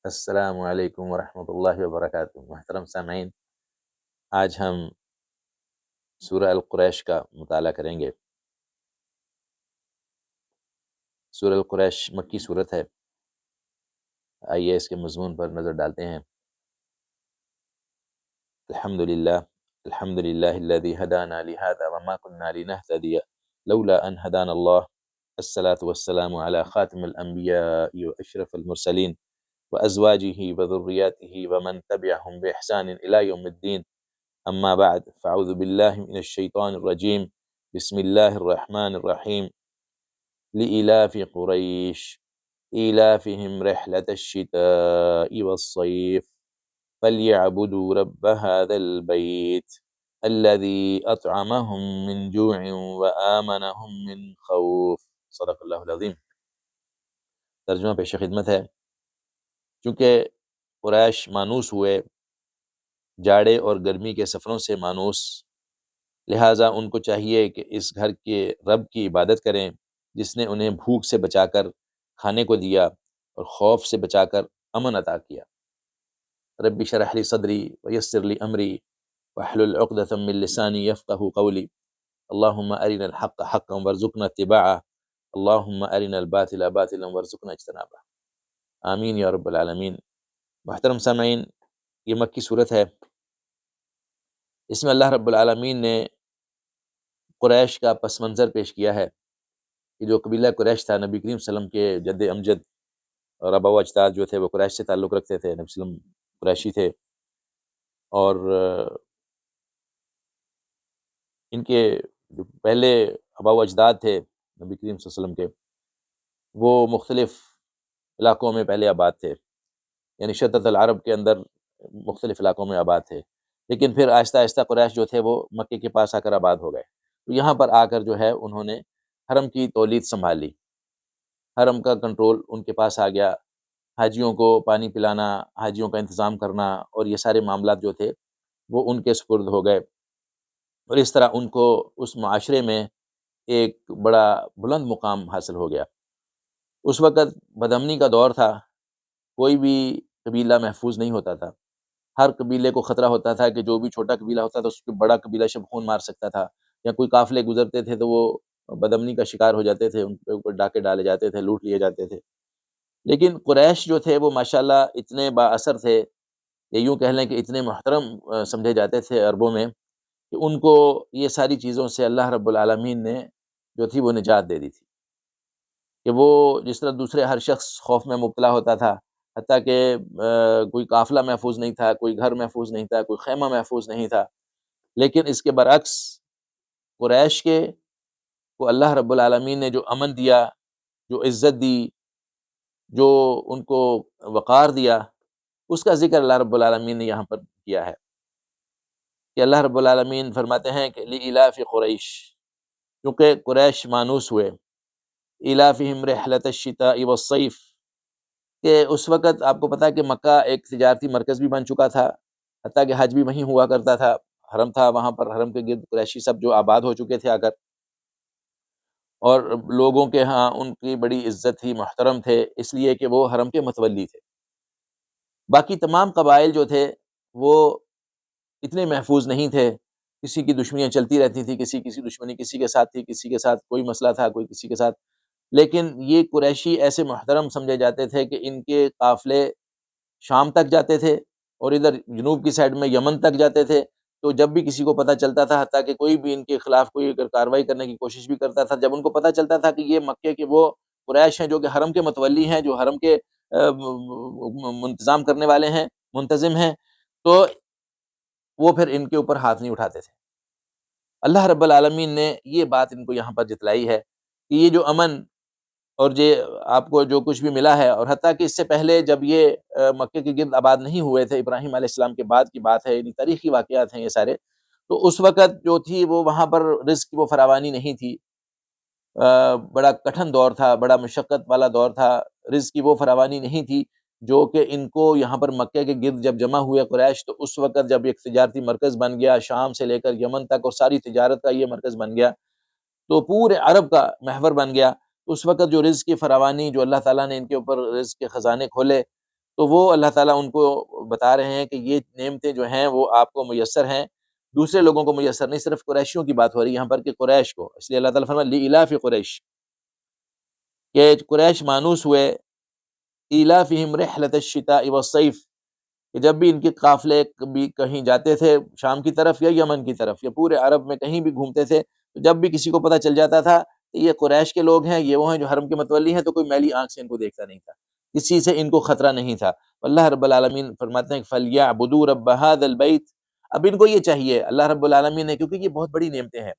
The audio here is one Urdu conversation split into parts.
السلام علیکم ورحمۃ اللہ وبرکاتہ۔ محترم سامعین، آج ہم سورہ القریش کا مطالعہ کریں گے۔ سورہ القریش مکی صورت ہے۔ آئیے اس کے مضمون پر نظر ڈالتے ہیں۔ الحمد للہ الذی ہدانا لہذا وما كنا لنہتدی لولا ان ہدانا اللہ، الصلاۃ والسلام علی خاتم الانبیاء واشرف المرسلین وازواجہ وذریاتہ ومن تبعہم باحسان الی یوم الدین، اما بعد فاعوذ باللہ من الشیطان الرجیم، بسم اللہ الرحمن الرحیم۔ لإلاف قریش إيلافهم رحلة الشتاء والصيف فليعبدوا رب هذا البيت الذي أطعمهم من جوع وآمنهم من خوف۔ صدق اللہ العظیم۔ ترجمہ پیش خدمت ہے۔ چونکہ قریش مانوس ہوئے، جاڑے اور گرمی کے سفروں سے مانوس، لہٰذا ان کو چاہیے کہ اس گھر کے رب کی عبادت کریں جس نے انہیں بھوک سے بچا کر کھانے کو دیا اور خوف سے بچا کر امن عطا کیا۔ رب اشرح لی صدری ویسر لی امری واحلل عقدۃ من لسانی یفقہوا قولی، اللہم ارنا الحق حقا وارزقنا اتباعہ، اللہم ارنا الباطل باطلا وارزقنا اجتنابہ، آمین یا رب العالمین۔ محترم سامعین، یہ مکی صورت ہے۔ اس میں اللہ رب العالمین نے قریش کا پس منظر پیش کیا ہے کہ جو قبیلہ قریش تھا، نبی کریم صلی اللہ علیہ وسلم کے جد امجد اور آبا و اجداد جو تھے وہ قریش سے تعلق رکھتے تھے، نبی صلی اللہ علیہ وسلم قریشی تھے، اور ان کے جو پہلے آبا و اجداد تھے نبی کریم صلی اللہ علیہ وسلم کے، وہ مختلف علاقوں میں پہلے آباد تھے، یعنی شتت العرب کے اندر مختلف علاقوں میں آباد تھے، لیکن پھر آہستہ آہستہ قریش جو تھے وہ مکے کے پاس آ کر آباد ہو گئے۔ تو یہاں پر آ کر جو ہے انہوں نے حرم کی تولید سنبھال لی، حرم کا کنٹرول ان کے پاس آ گیا، حاجیوں کو پانی پلانا، حاجیوں کا انتظام کرنا اور یہ سارے معاملات جو تھے وہ ان کے سپرد ہو گئے، اور اس طرح ان کو اس معاشرے میں ایک بڑا بلند مقام حاصل ہو گیا۔ اس وقت بدامنی کا دور تھا، کوئی بھی قبیلہ محفوظ نہیں ہوتا تھا، ہر قبیلے کو خطرہ ہوتا تھا کہ جو بھی چھوٹا قبیلہ ہوتا تھا اس کو بڑا قبیلہ شب خون مار سکتا تھا، یا کوئی قافلے گزرتے تھے تو وہ بدامنی کا شکار ہو جاتے تھے، ان کے اوپر ڈاکے ڈالے جاتے تھے، لوٹ لیے جاتے تھے۔ لیکن قریش جو تھے وہ ماشاءاللہ اتنے با اثر تھے، یا یوں کہہ لیں کہ اتنے محترم سمجھے جاتے تھے عربوں میں، کہ ان کو یہ ساری چیزوں سے اللہ رب العالمین نے جو تھی وہ نجات دے دی تھی، کہ وہ جس طرح دوسرے ہر شخص خوف میں مبتلا ہوتا تھا، حتیٰ کہ کوئی قافلہ محفوظ نہیں تھا، کوئی گھر محفوظ نہیں تھا، کوئی خیمہ محفوظ نہیں تھا، لیکن اس کے برعکس قریش کے کو اللہ رب العالمین نے جو امن دیا، جو عزت دی، جو ان کو وقار دیا، اس کا ذکر اللہ رب العالمین نے یہاں پر کیا ہے، کہ اللہ رب العالمین فرماتے ہیں کہ لإلاف قریش، کیونکہ قریش مانوس ہوئے، إلافهم رحلة الشتاء والصيف، کہ اس وقت آپ کو پتا ہے کہ مکہ ایک تجارتی مرکز بھی بن چکا تھا، حتیٰ کہ حج بھی وہیں ہوا کرتا تھا، حرم تھا وہاں پر، حرم کے گرد قریشی سب جو آباد ہو چکے تھے آ کر، اور لوگوں کے ہاں ان کی بڑی عزت تھی، محترم تھے، اس لیے کہ وہ حرم کے متولی تھے۔ باقی تمام قبائل جو تھے وہ اتنے محفوظ نہیں تھے، کسی کی دشمنیاں چلتی رہتی تھی، کسی دشمنی کسی کے ساتھ تھی، کسی کے ساتھ کوئی مسئلہ تھا، کوئی کسی کے ساتھ، لیکن یہ قریشی ایسے محترم سمجھے جاتے تھے کہ ان کے قافلے شام تک جاتے تھے، اور ادھر جنوب کی سائڈ میں یمن تک جاتے تھے، تو جب بھی کسی کو پتہ چلتا تھا، حتیٰ کہ کوئی بھی ان کے خلاف کوئی اگر کارروائی کرنے کی کوشش بھی کرتا تھا، جب ان کو پتہ چلتا تھا کہ یہ مکے کے وہ قریش ہیں جو کہ حرم کے متولی ہیں، جو حرم کے انتظام کرنے والے ہیں، منتظم ہیں، تو وہ پھر ان کے اوپر ہاتھ نہیں اٹھاتے تھے۔ اللہ رب العالمین نے یہ بات ان کو یہاں پر جتلائی ہے کہ یہ جو امن اور یہ آپ کو جو کچھ بھی ملا ہے، اور حتیٰ کہ اس سے پہلے جب یہ مکے کے گرد آباد نہیں ہوئے تھے، ابراہیم علیہ السلام کے بعد کی بات ہے، یعنی تاریخی واقعات ہیں یہ سارے، تو اس وقت جو تھی وہ وہاں پر رزق کی وہ فراوانی نہیں تھی، بڑا کٹھن دور تھا، بڑا مشقت والا دور تھا، رزق کی وہ فراوانی نہیں تھی جو کہ ان کو یہاں پر مکے کے گرد جب جمع ہوئے قریش، تو اس وقت جب ایک تجارتی مرکز بن گیا، شام سے لے کر یمن تک اور ساری تجارت کا یہ مرکز بن گیا، تو پورے عرب کا محور بن گیا، اس وقت جو رزق کی فراوانی، جو اللہ تعالیٰ نے ان کے اوپر رزق کے خزانے کھولے، تو وہ اللہ تعالیٰ ان کو بتا رہے ہیں کہ یہ نعمتیں جو ہیں وہ آپ کو میسر ہیں، دوسرے لوگوں کو میسر نہیں، صرف قریشیوں کی بات ہو رہی ہے یہاں پر کہ قریش کو، اس لیے اللہ تعالیٰ فرمایا لإلاف قریش، کہ قریش مانوس ہوئے، ایلافہم رحلۃ الشتاء والصیف، کہ جب بھی ان کے قافلے بھی کہیں جاتے تھے شام کی طرف یا یمن کی طرف یا پورے عرب میں کہیں بھی گھومتے تھے، تو جب بھی کسی کو پتہ چل جاتا تھا کہ یہ قریش کے لوگ ہیں، یہ وہ ہیں جو حرم کے متولی ہیں، تو کوئی میلی آنکھ سے ان کو دیکھتا نہیں تھا، کسی سے ان کو خطرہ نہیں تھا۔ اللہ رب العالمین فرماتے ہیں فَلْيَعْبُدُوا رَبَّ هَذَا الْبَيْتِ، اب ان کو یہ چاہیے، اللہ رب العالمین نے، کیونکہ یہ بہت بڑی نعمتیں ہیں،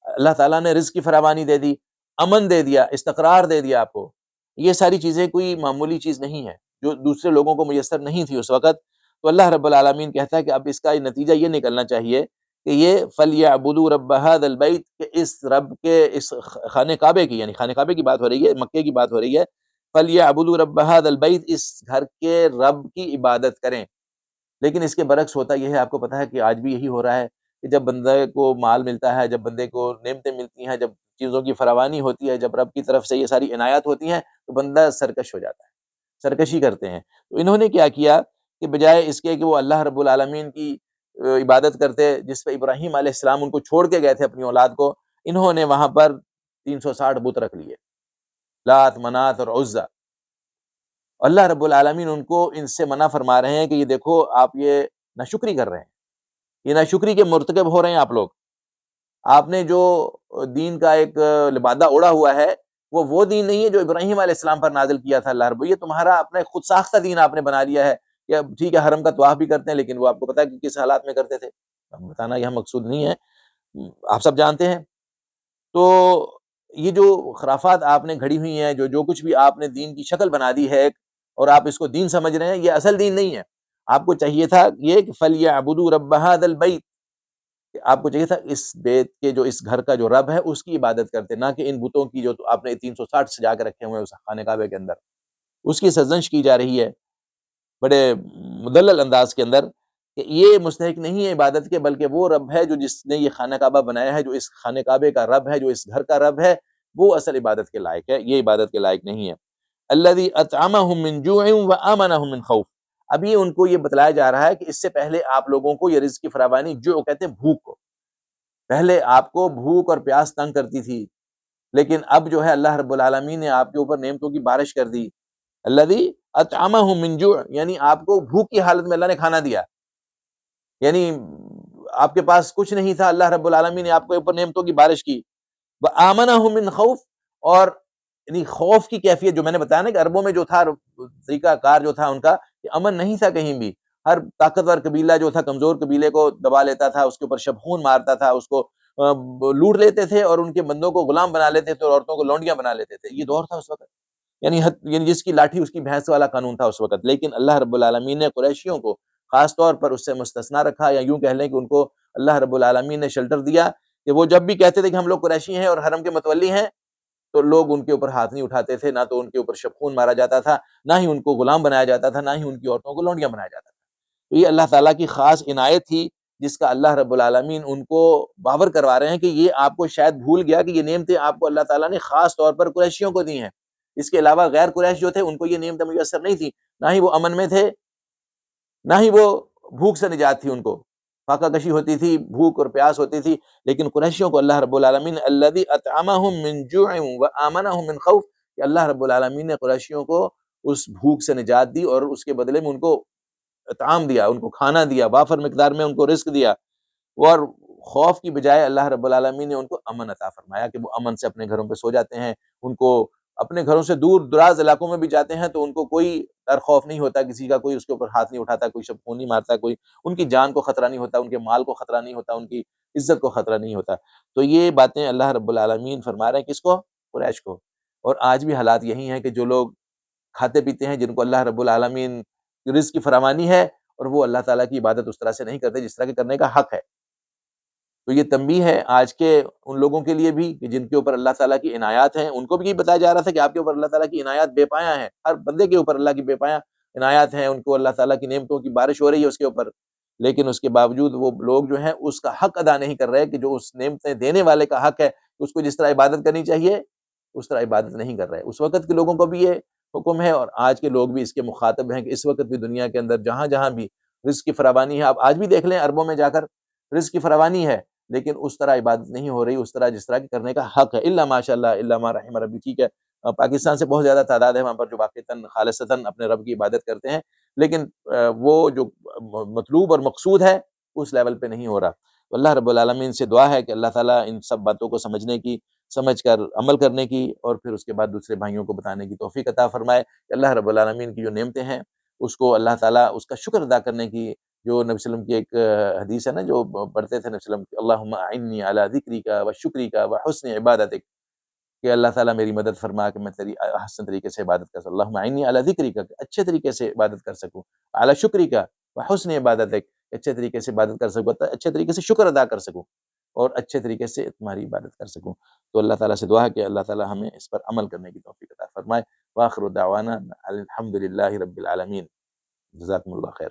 اللہ تعالیٰ نے رزق کی فراوانی دے دی، امن دے دیا، استقرار دے دیا آپ کو، یہ ساری چیزیں کوئی معمولی چیز نہیں ہے جو دوسرے لوگوں کو میسر نہیں تھی اس وقت۔ تو اللہ رب العالمین کہتا ہے کہ اب اس کا نتیجہ یہ نکلنا چاہیے کہ یہ فَلْيَعْبُدُوا رَبَّ هَذَا الْبَيْتِ، کہ اس رب کے اس خانہ کعبے کی، یعنی خانہ کعبے کی بات ہو رہی ہے، مکے کی بات ہو رہی ہے، فَلْيَعْبُدُوا رَبَّ هَذَا الْبَيْتِ، اس گھر کے رب کی عبادت کریں۔ لیکن اس کے برعکس ہوتا یہ ہے، آپ کو پتہ ہے کہ آج بھی یہی ہو رہا ہے کہ جب بندے کو مال ملتا ہے، جب بندے کو نعمتیں ملتی ہیں، جب چیزوں کی فراوانی ہوتی ہے، جب رب کی طرف سے یہ ساری عنایات ہوتی ہیں، تو بندہ سرکش ہو جاتا ہے، سرکشی کرتے ہیں۔ تو انہوں نے کیا کیا کہ بجائے اس کے کہ وہ اللہ رب العالمین کی عبادت کرتے جس پہ ابراہیم علیہ السلام ان کو چھوڑ کے گئے تھے اپنی اولاد کو، انہوں نے وہاں پر 360 بت رکھ لیے، لات، منات اور عزا۔ اللہ رب العالمین ان کو ان سے منع فرما رہے ہیں کہ یہ دیکھو آپ یہ ناشکری کر رہے ہیں، یہ ناشکری کے مرتکب ہو رہے ہیں آپ لوگ، آپ نے جو دین کا ایک لبادہ اوڑا ہوا ہے وہ دین نہیں ہے جو ابراہیم علیہ السلام پر نازل کیا تھا اللہ رب، یہ تمہارا اپنے خود ساختہ دین آپ نے بنا لیا ہے، کہ ٹھیک ہے حرم کا طواف بھی کرتے ہیں لیکن وہ آپ کو پتا ہے کہ کس حالات میں کرتے تھے، بتانا یہاں مقصود نہیں ہے، آپ سب جانتے ہیں۔ تو یہ جو خرافات آپ نے گھڑی ہوئی ہیں، جو کچھ بھی آپ نے دین کی شکل بنا دی ہے اور آپ اس کو دین سمجھ رہے ہیں، یہ اصل دین نہیں ہے۔ آپ کو چاہیے تھا یہ کہ فَلْيَعْبُدُوا رَبَّ هَذَا الْبَيْتِ، کہ آپ کو چاہیے تھا اس بیت کے جو اس گھر کا جو رب ہے اس کی عبادت کرتے، نہ کہ ان بتوں کی جو آپ نے 360 سجا کے رکھے ہوئے ہیں اس خانہ کعبے کے اندر، اس کی سرزنش کی جا رہی ہے بڑے مدلل انداز کے اندر، کہ یہ مستحق نہیں ہے عبادت کے، بلکہ وہ رب ہے جو جس نے یہ خانہ کعبہ بنایا ہے، جو اس خانہ کعبے کا رب ہے، جو اس گھر کا رب ہے، وہ اصل عبادت کے لائق ہے، یہ عبادت کے لائق نہیں ہے۔ الذی اطعمہم من جوع وآمنہم من خوف، اب یہ ان کو یہ بتلایا جا رہا ہے کہ اس سے پہلے آپ لوگوں کو یہ رزق کی فراوانی، جو کہتے ہیں بھوک کو، پہلے آپ کو بھوک اور پیاس تنگ کرتی تھی، لیکن اب جو ہے اللہ رب العالمین نے آپ کے اوپر نعمتوں کی بارش کر دی۔ الذی اطعمہم من جوع، یعنی آپ کو بھوک کی حالت میں اللہ نے کھانا دیا، یعنی آپ کے پاس کچھ نہیں تھا، اللہ رب العالمین نے آپ کے اوپر نعمتوں کی بارش کی۔ وآمنہم من خوف، اور یعنی خوف کی کیفیت جو میں نے بتایا نا کہ عربوں میں جو تھا طریقہ کار جو تھا ان کا، کہ امن نہیں تھا کہیں بھی، ہر طاقتور قبیلہ جو تھا کمزور قبیلے کو دبا لیتا تھا، اس کے اوپر شبخون مارتا تھا، اس کو لوٹ لیتے تھے اور ان کے بندوں کو غلام بنا لیتے تھے اور عورتوں کو لونڈیاں بنا لیتے تھے، یہ دور تھا اس وقت، یعنی جس کی لاٹھی اس کی بھینس والا قانون تھا اس وقت۔ لیکن اللہ رب العالمین نے قریشیوں کو خاص طور پر اس سے مستثنا رکھا، یا یوں کہہ لیں کہ ان کو اللہ رب العالمین نے شیلٹر دیا، کہ وہ جب بھی کہتے تھے کہ ہم لوگ قریشی ہیں اور حرم کے متولی ہیں، تو لوگ ان کے اوپر ہاتھ نہیں اٹھاتے تھے، نہ تو ان کے اوپر شبخون مارا جاتا تھا، نہ ہی ان کو غلام بنایا جاتا تھا، نہ ہی ان کی عورتوں کو لونڈیاں بنایا جاتا تھا۔ تو یہ اللہ تعالیٰ کی خاص عنایت تھی جس کا اللہ رب العالمین ان کو باور کروا رہے ہیں کہ یہ آپ کو شاید بھول گیا کہ یہ نعمتیں آپ کو اللہ تعالیٰ نے خاص طور پر قریشیوں کو دی ہیں، اس کے علاوہ غیر قریش جو تھے ان کو یہ نعمتیں میسر نہیں تھی، نہ ہی وہ امن میں تھے، نہ ہی وہ بھوک سے نجات تھی، ان کو فاقہ کشی ہوتی تھی، بھوک اور پیاس ہوتی تھی، لیکن قریشیوں کو اللہ رب العالمین نے الذی اطعمہم من جوع وآمنہم من خوف، کہ اللہ رب العالمین نے قریشیوں کو اس بھوک سے نجات دی اور اس کے بدلے میں ان کو اطعام دیا، ان کو کھانا دیا، وافر مقدار میں ان کو رزق دیا، اور خوف کی بجائے اللہ رب العالمین نے ان کو امن عطا فرمایا کہ وہ امن سے اپنے گھروں پہ سو جاتے ہیں، ان کو اپنے گھروں سے دور دراز علاقوں میں بھی جاتے ہیں تو ان کو کوئی ڈر خوف نہیں ہوتا کسی کا، کوئی اس کے اوپر ہاتھ نہیں اٹھاتا، کوئی شبخون نہیں مارتا، کوئی ان کی جان کو خطرہ نہیں ہوتا، ان کے مال کو خطرہ نہیں ہوتا، ان کی عزت کو خطرہ نہیں ہوتا۔ تو یہ باتیں اللہ رب العالمین فرما رہے ہیں کس کو؟ قریش کو۔ اور آج بھی حالات یہی ہیں کہ جو لوگ کھاتے پیتے ہیں، جن کو اللہ رب العالمین کی رزق کی فراوانی ہے، اور وہ اللہ تعالیٰ کی عبادت اس طرح سے نہیں کرتے جس طرح کے کرنے کا حق ہے۔ تو یہ تنبیہ ہے آج کے ان لوگوں کے لیے بھی کہ جن کے اوپر اللہ تعالیٰ کی عنایات ہیں، ان کو بھی یہ بتایا جا رہا تھا کہ آپ کے اوپر اللہ تعالیٰ کی عنایات بے پایاں ہیں، ہر بندے کے اوپر اللہ کی بے پایاں عنایات ہیں، ان کو اللہ تعالیٰ کی نعمتوں کی بارش ہو رہی ہے اس کے اوپر، لیکن اس کے باوجود وہ لوگ جو ہیں اس کا حق ادا نہیں کر رہے، کہ جو اس نعمتیں دینے والے کا حق ہے اس کو جس طرح عبادت کرنی چاہیے اس طرح عبادت نہیں کر رہے۔ اس وقت کے لوگوں کو بھی یہ حکم ہے، اور آج کے لوگ بھی اس کے مخاطب ہیں کہ اس وقت بھی دنیا کے اندر جہاں جہاں بھی رزق کی فراوانی ہے، آپ آج بھی دیکھ لیں عربوں میں جا کر رزق کی فراوانی ہے، لیکن اس طرح عبادت نہیں ہو رہی، اس طرح جس طرح کی کرنے کا حق ہے، الا ماشاء اللہ الا ما رحم ربی، ٹھیک ہے، پاکستان سے بہت زیادہ تعداد ہے وہاں پر جو واقعتاً خالصتاً اپنے رب کی عبادت کرتے ہیں، لیکن وہ جو مطلوب اور مقصود ہے اس لیول پہ نہیں ہو رہا۔ اللہ رب العالمین سے دعا ہے کہ اللہ تعالیٰ ان سب باتوں کو سمجھنے کی، سمجھ کر عمل کرنے کی، اور پھر اس کے بعد دوسرے بھائیوں کو بتانے کی توفیق عطا فرمائے کہ اللہ رب العالمین کی جو نعمتیں ہیں اس کو اللہ تعالیٰ اس کا شکر ادا کرنے کی، جو نبی صلی اللہ علیہ وسلم کی ایک حدیث ہے نا جو پڑھتے تھے نبی صلی اللہ علیہ وسلم کی، اللہم اعنی علی ذکرک و شکرک و حسن عبادتک، کہ اللہ تعالیٰ میری مدد فرما کہ میں تیری حسن طریقے سے عبادت کر سکوں، اللہم اعنی علی ذکرک، اچھے طریقے سے عبادت کر سکوں، علی شکرک و حسن عبادتک، اچھے طریقے سے عبادت کر سکوں، اچھے طریقے سے شکر ادا کر سکوں، اور اچھے طریقے سے تمہاری عبادت کر سکوں۔ تو اللہ تعالیٰ سے دعا ہے کہ اللہ تعالیٰ ہمیں اس پر عمل کرنے کی توفیق عطا فرمائے۔ وآخر دعوانا الحمد للہ رب العالمین۔ جزاکم اللہ خیر۔